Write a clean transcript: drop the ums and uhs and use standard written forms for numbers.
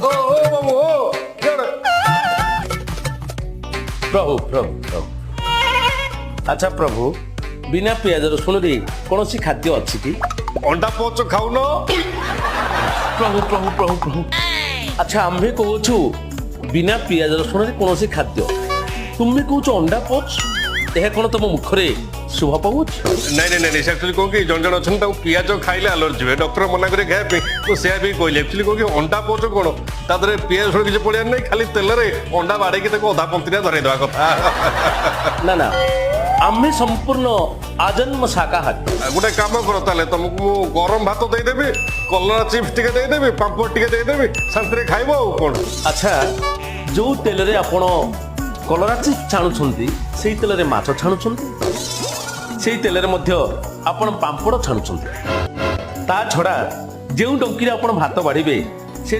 ବାବୁ प्रभु प्रभु प्रभु अच्छा प्रभु बिना पियाज रसुण रे कौन सी खाद्य अच्छी कि अंडा पोच खाऊन प्रभु प्रभु प्रभु प्रभु अच्छा आम्भे कहूछु बिना पियाज रसुण रे कौन सी खाद्य तुम्हें कहूछु अंडा पोच यह कौन तुम मुखरे शुभ पाऊछ नहीं नहीं नहीं एक्चुअली कौन कि जन जन अच्छा पिज खाइले आलर्जी हुए डॉक्टर मना करे खाया तो से भी कहले एक्चुअली कौन कि अंडा पोच कौन तादरे पिज रसुण किसी पड़ियार नहीं खाली तेल रे अंडा बाड़े अधा पंक्ति धरईदवा कथा ना ना आम्हे संपूर्ण आजन्म शाकाहारी गोटे काम कर ताले तुमको मु गरम भात देदेवी कलरा चिप्स टिके देदेवी पापड़ टिके देदेवी शांति खाइबो आ कौन अच्छा जो तेल रे आपण कलरा चिप्स छाणुछंती सेही तेल रे माछ छाणुछंती सेही तेल रे मध्य आपण पांपड़ छाणुछंती ता छडा जेउ डंकी रे आपण भात बाढिबे से